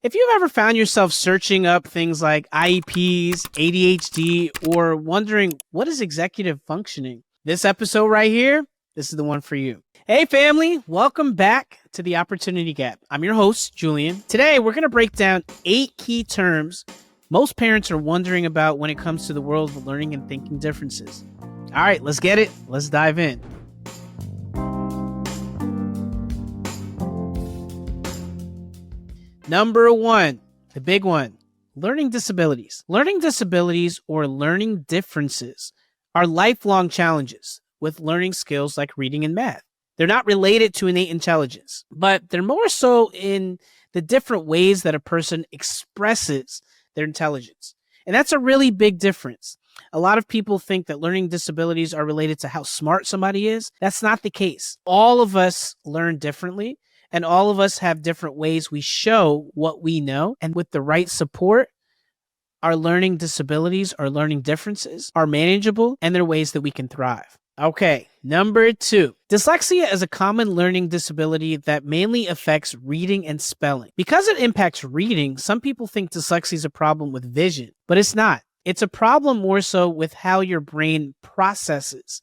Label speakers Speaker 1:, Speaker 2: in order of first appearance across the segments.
Speaker 1: If you've ever found yourself searching up things like IEPs, ADHD, or wondering what is executive functioning, this episode right here, this is the one for you. Hey family, welcome back to the Opportunity Gap. I'm your host, Julian. Today, we're going to break down 8 key terms most parents are wondering about when it comes to the world of learning and thinking differences. All right, let's get it. Let's dive in. Number 1, the big one, learning disabilities. Learning disabilities or learning differences are lifelong challenges with learning skills like reading and math. They're not related to innate intelligence, but they're more so in the different ways that a person expresses their intelligence. And that's a really big difference. A lot of people think that learning disabilities are related to how smart somebody is. That's not the case. All of us learn differently. And all of us have different ways we show what we know. And with the right support, our learning disabilities or learning differences are manageable and they're ways that we can thrive. Okay, number 2. Dyslexia is a common learning disability that mainly affects reading and spelling. Because it impacts reading, some people think dyslexia is a problem with vision, but it's not. It's a problem more so with how your brain processes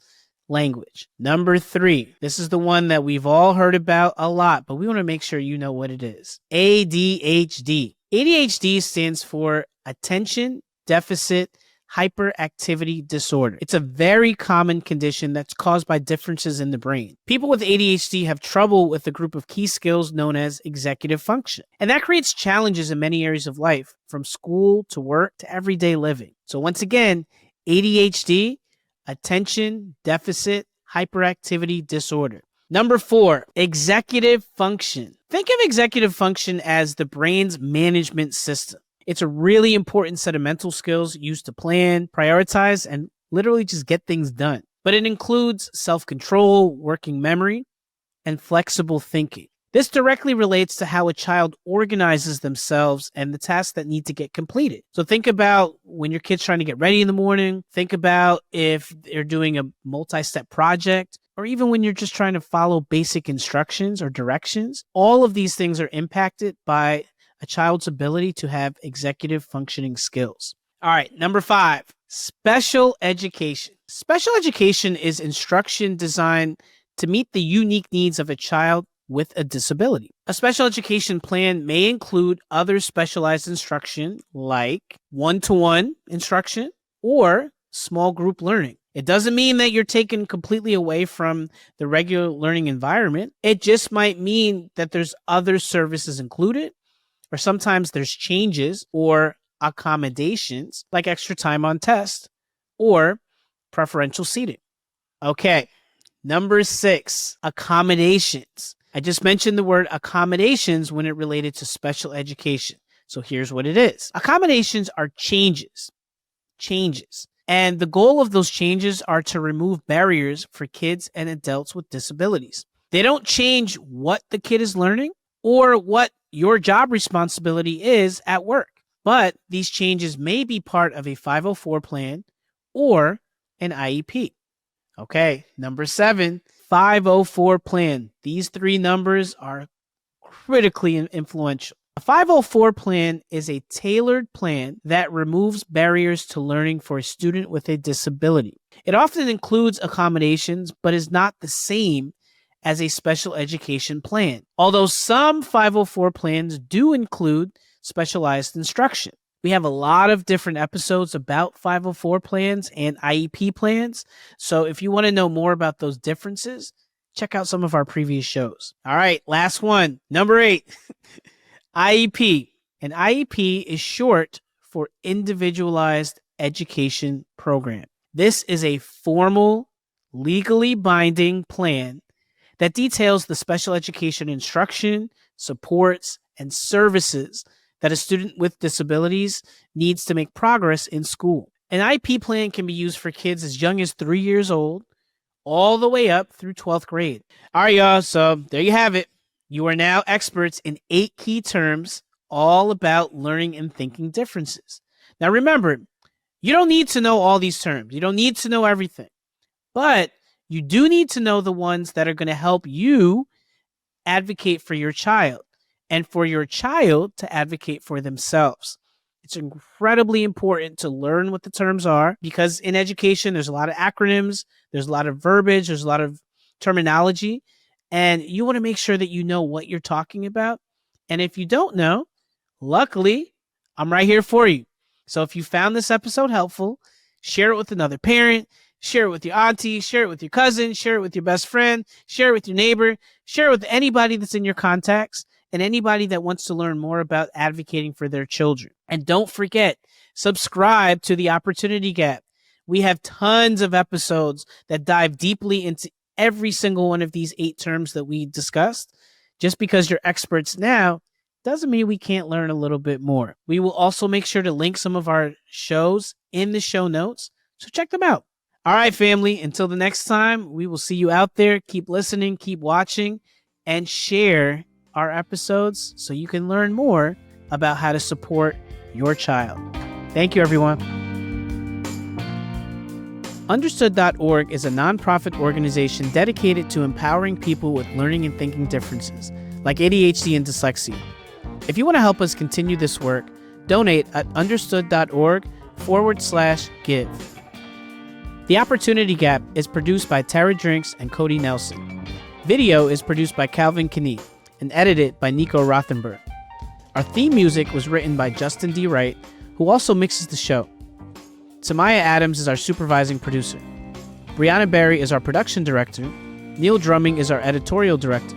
Speaker 1: language. Number 3, this is the one that we've all heard about a lot, but we want to make sure you know what it is. ADHD. ADHD stands for Attention Deficit Hyperactivity Disorder. It's a very common condition that's caused by differences in the brain. People with ADHD have trouble with a group of key skills known as executive function. And that creates challenges in many areas of life, from school to work to everyday living. So once again, ADHD, Attention Deficit Hyperactivity Disorder. Number 4, executive function. Think of executive function as the brain's management system. It's a really important set of mental skills used to plan, prioritize, and literally just get things done. But it includes self-control, working memory, and flexible thinking. This directly relates to how a child organizes themselves and the tasks that need to get completed. So think about when your kid's trying to get ready in the morning. Think about if they're doing a multi-step project, or even when you're just trying to follow basic instructions or directions. All of these things are impacted by a child's ability to have executive functioning skills. All right, number 5, special education. Special education is instruction designed to meet the unique needs of a child with a disability. A special education plan may include other specialized instruction like one-to-one instruction or small group learning. It doesn't mean that you're taken completely away from the regular learning environment. It just might mean that there's other services included, or sometimes there's changes or accommodations like extra time on test or preferential seating. Okay, number 6, accommodations. I just mentioned the word accommodations when it related to special education. So here's what it is. Accommodations are changes. And the goal of those changes are to remove barriers for kids and adults with disabilities. They don't change what the kid is learning or what your job responsibility is at work, but these changes may be part of a 504 plan or an IEP. Okay, number 7, 504 plan. These 3 numbers are critically influential. A 504 plan is a tailored plan that removes barriers to learning for a student with a disability. It often includes accommodations, but is not the same as a special education plan, although some 504 plans do include specialized instruction. We have a lot of different episodes about 504 plans and IEP plans, so if you want to know more about those differences, check out some of our previous shows. All right, last one, number 8, IEP. An IEP is short for Individualized Education Program. This is a formal, legally binding plan that details the special education instruction, supports, and services that a student with disabilities needs to make progress in school. An IEP plan can be used for kids as young as 3 years old, all the way up through 12th grade. All right, y'all, so there you have it. You are now experts in 8 key terms, all about learning and thinking differences. Now remember, you don't need to know all these terms. You don't need to know everything. But you do need to know the ones that are going to help you advocate for your child and for your child to advocate for themselves. It's incredibly important to learn what the terms are because in education, there's a lot of acronyms, there's a lot of verbiage, there's a lot of terminology, and you want to make sure that you know what you're talking about. And if you don't know, luckily, I'm right here for you. So if you found this episode helpful, share it with another parent, share it with your auntie, share it with your cousin, share it with your best friend, share it with your neighbor, share it with anybody that's in your contacts and anybody that wants to learn more about advocating for their children. And don't forget, subscribe to the Opportunity Gap. We have tons of episodes that dive deeply into every single one of these 8 terms that we discussed. Just because you're experts now doesn't mean we can't learn a little bit more. We will also make sure to link some of our shows in the show notes, so check them out. All right, family, until the next time, we will see you out there. Keep listening, keep watching, and share our episodes so you can learn more about how to support your child. Thank you, everyone. Understood.org is a nonprofit organization dedicated to empowering people with learning and thinking differences, like ADHD and dyslexia. If you want to help us continue this work, donate at understood.org/give. The Opportunity Gap is produced by Tara Drinks and Cody Nelson. Video is produced by Calvin Kinney and edited by Nico Rothenberg. Our theme music was written by Justin D. Wright, who also mixes the show. Samaya Adams is our supervising producer. Brianna Berry is our production director. Neil Drumming is our editorial director.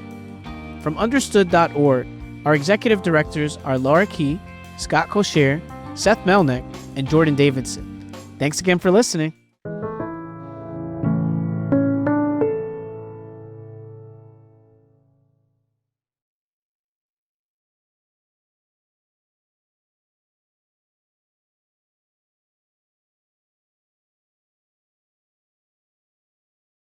Speaker 1: From Understood.org, our executive directors are Laura Key, Scott Kosher, Seth Melnick, and Jordan Davidson. Thanks again for listening.